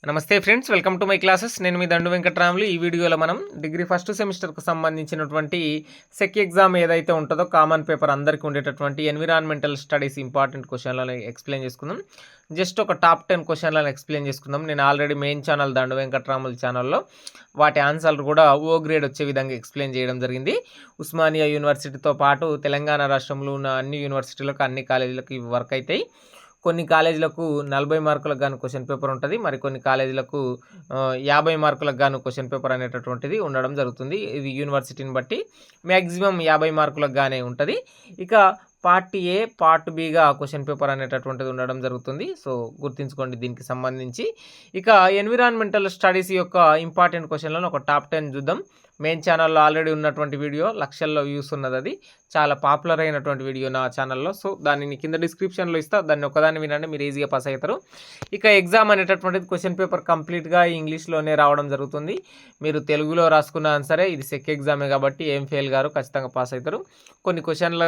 నమస్తే friends, welcome to my classes. నేను మీ దండు వెంకట్రాములు. ఈ వీడియోలో మనం డిగ్రీ ఫస్ట్ సెమిస్టర్కు సంబంధించినటువంటి సెక్ ఎగ్జామ్ ఏదైతే ఉంటుందో కామన్ పేపర్ అందరికీ ఉండేటటువంటి ఎన్విరాన్మెంటల్ స్టడీస్ ఇంపార్టెంట్ క్వశ్చన్లను ఎక్స్ప్లెయిన్ చేసుకుందాం. జస్ట్ ఒక టాప్ 10 క్వశ్చన్లను ఎక్స్ప్లెయిన్ చేసుకుందాం. నేను ఆల్రెడీ మెయిన్ ఛానల్ దండు వెంకట్రాములు ఛానల్లో వాటి ఆన్సర్లు కూడా ఓ గ్రేడ్ వచ్చే విధంగా ఎక్స్ప్లెయిన్ చేయడం జరిగింది. ఉస్మానియా యూనివర్సిటీతో పాటు తెలంగాణ రాష్ట్రంలో ఉన్న అన్ని యూనివర్సిటీలకు, అన్ని కాలేజీలకు ఇవి వర్క్ అవుతాయి. కొన్ని కాలేజీలకు 40 మార్కులకు గాను క్వశ్చన్ పేపర్ ఉంటుంది. మరి కొన్ని కాలేజీలకు 50 మార్కులకు గాను క్వశ్చన్ పేపర్ అనేటటువంటిది ఉండడం జరుగుతుంది. ఇది యూనివర్సిటీని బట్టి మ్యాక్సిమం 50 మార్కులకు గానే ఉంటుంది. ఇక పార్ట్ ఏ, పార్ట్ బిగా క్వశ్చన్ పేపర్ అనేటటువంటిది ఉండడం జరుగుతుంది. సో గుర్తుంచుకోండి దీనికి సంబంధించి. ఇక ఎన్విరాన్మెంటల్ స్టడీస్ యొక్క ఇంపార్టెంట్ క్వశ్చన్లను ఒక టాప్ 10 చూద్దాం. మెయిన్ ఛానల్లో ఆల్రెడీ ఉన్నటువంటి వీడియో, లక్షల్లో వ్యూస్ ఉన్నది. అది చాలా పాపులర్ అయినటువంటి వీడియో నా ఛానల్లో. సో దానిని కింద డిస్క్రిప్షన్లో ఇస్తా, దాన్ని ఒకదాన్ని వినండి, మీరు ఈజీగా పాస్ అవుతారు. ఇక ఎగ్జామ్ అనేటటువంటిది క్వశ్చన్ పేపర్ కంప్లీట్గా ఇంగ్లీష్లోనే రావడం జరుగుతుంది. మీరు తెలుగులో రాసుకున్నా సరే ఇది సెక్ ఎగ్జామే కాబట్టి ఏం ఫెయిల్ గారు, ఖచ్చితంగా పాస్ అవుతారు. కొన్ని క్వశ్చన్ల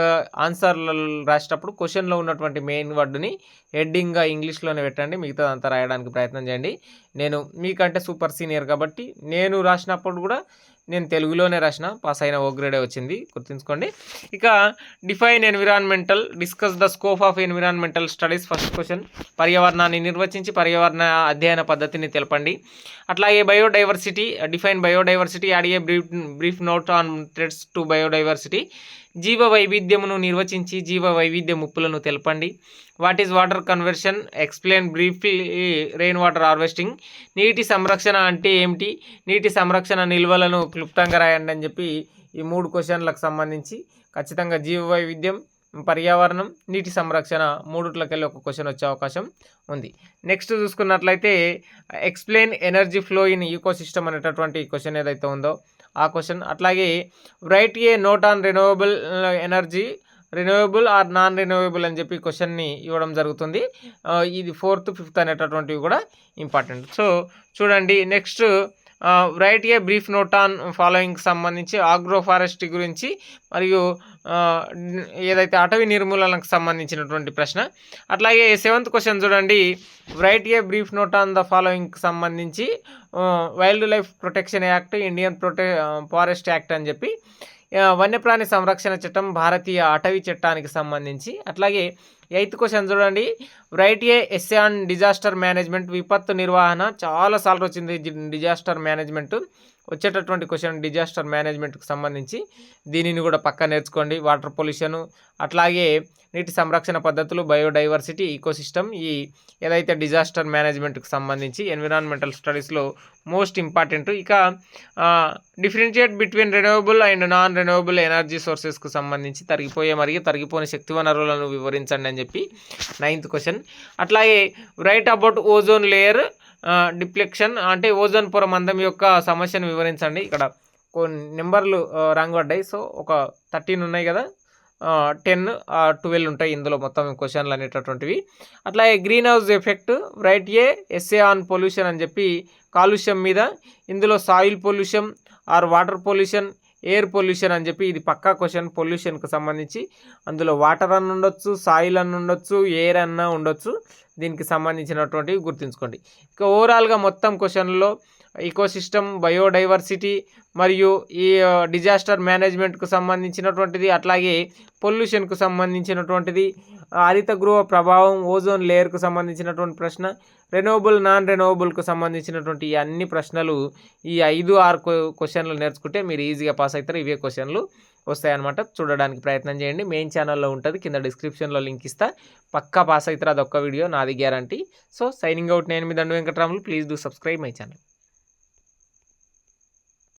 ఆన్సర్లు రాసేటప్పుడు క్వశ్చన్లో ఉన్నటువంటి మెయిన్ వర్డ్ని హెడ్డింగ్గా ఇంగ్లీష్లోనే పెట్టండి, మిగతా అంతా రాయడానికి ప్రయత్నం చేయండి. నేను మీకంటే సూపర్ సీనియర్ కాబట్టి నేను రాసినప్పుడు కూడా నేను తెలుగులోనే రాసిన, పాస్ అయిన ఓ గ్రేడే వచ్చింది, గుర్తుంచుకోండి. ఇక define environmental, discuss the scope of environmental studies. First question, పర్యావరణాన్ని నిర్వచించి పర్యావరణ అధ్యయన పద్ధతిని తెలపండి. అట్లాగే biodiversity, define biodiversity, add A brief note on threats to biodiversity. జీవ వైవిధ్యమును నిర్వచించి జీవ వైవిధ్య ముప్పులను తెలపండి. What is water conversion, explain briefly rain water harvesting. నీటి సంరక్షణ అంటే ఏమిటి, నీటి సంరక్షణ నిల్వలను క్లుప్తంగా రాయండి అని చెప్పి ఈ 3 క్వశ్చన్లకు సంబంధించి ఖచ్చితంగా జీవ వైవిధ్యం, పర్యావరణం, నీటి సంరక్షణ మూడుట్లకెళ్ళి ఒక క్వశ్చన్ వచ్చే అవకాశం ఉంది. నెక్స్ట్ చూసుకున్నట్లయితే explain energy flow in ecosystem అనేటటువంటి క్వశ్చన్ ఏదైతే ఉందో ఆ క్వశ్చన్. అట్లాగే right a note on renewable energy, renewable or non renewable అని చెప్పి క్వశ్చన్ని ఇవ్వడం జరుగుతుంది. ఇది 4th, 5th అనేటటువంటివి కూడా ఇంపార్టెంట్. సో చూడండి. Next write a brief note on ఫాలోయింగ్కి సంబంధించి ఆగ్రో ఫారెస్ట్రీ గురించి మరియు ఏదైతే అటవీ నిర్మూలనకు సంబంధించినటువంటి ప్రశ్న. అట్లాగే 7th క్వశ్చన్ చూడండి. Write a brief note on the ఫాలోయింగ్కి సంబంధించి wildlife protection act, Indian forest act అని చెప్పి వన్యప్రాణి సంరక్షణ చట్టం, భారతీయ అటవీ చట్టానికి సంబంధించి. అట్లాగే 8th క్వశ్చన్ చూడండి. Write A essay on disaster management, విపత్తు నిర్వహణ. చాలాసార్లు వచ్చింది డిజాస్టర్ మేనేజ్మెంట్, వచ్చేటటువంటి క్వశ్చన్ డిజాస్టర్ మేనేజ్మెంట్కి సంబంధించి. దీనిని కూడా పక్కా నేర్చుకోండి. వాటర్ పొల్యూషను, అట్లాగే నీటి సంరక్షణ పద్ధతులు, బయోడైవర్సిటీ, ఈకోసిస్టమ్, ఈ ఏదైతే డిజాస్టర్ మేనేజ్మెంట్కి సంబంధించి ఎన్విరాన్మెంటల్ స్టడీస్లో మోస్ట్ ఇంపార్టెంట్. ఇక differentiate between renewable and non renewable energy సోర్సెస్కు సంబంధించి తరిగిపోయే మరియు తరిగిపోని శక్తి వనరులను వివరించండి అని చెప్పి 9th క్వశ్చన్. అట్లాగే write about ozone layer depletion, అంటే ఓజోన్ పొర మందం యొక్క సమస్యను వివరించండి. ఇక్కడ కొన్ని నెంబర్లు రాంగ్ పడ్డాయి. సో ఒక 13 ఉన్నాయి కదా, 10, 12 ఉంటాయి ఇందులో మొత్తం క్వశ్చన్లు అనేటటువంటివి. అట్లాగే green house effect, right a essay on pollution అని చెప్పి కాలుష్యం మీద. ఇందులో soil pollution or water pollution, air pollution అని చెప్పి ఇది పక్కా క్వశ్చన్ పొల్యూషన్కి సంబంధించి. అందులో వాటర్ అన్న ఉండొచ్చు, సాయిల్ అన్న ఉండొచ్చు, ఎయిర్ అన్న ఉండొచ్చు. దీనికి సంబంధించినటువంటివి గుర్తుంచుకోండి. ఇక ఓవరాల్గా మొత్తం క్వశ్చన్లో ఈకోసిస్టమ్, బయోడైవర్సిటీ మరియు ఈ డిజాస్టర్ మేనేజ్మెంట్కు సంబంధించినటువంటిది, అట్లాగే పొల్యూషన్కు సంబంధించినటువంటిది, హరిత గృహ ప్రభావం, ఓజోన్ లేయర్కు సంబంధించినటువంటి ప్రశ్న, రెన్యూవబుల్, నాన్ రెన్యూవబుల్కు సంబంధించినటువంటి ఈ అన్ని ప్రశ్నలు ఈ 5-6 క్వశ్చన్లు నేర్చుకుంటే మీరు ఈజీగా పాస్ అవుతారు. ఇవే క్వశ్చన్లు వస్తాయన్నమాట. చూడడానికి ప్రయత్నం చేయండి. మెయిన్ ఛానల్లో ఉంటుంది, కింద డిస్క్రిప్షన్లో లింక్ ఇస్తా, పక్కా పాస్ అవుతారు. అదొక్క వీడియో నాది గ్యారంటీ. సో సైనింగ్ అవుట్, నేను మీ దండు Venkatramulu. Please do subscribe my channel.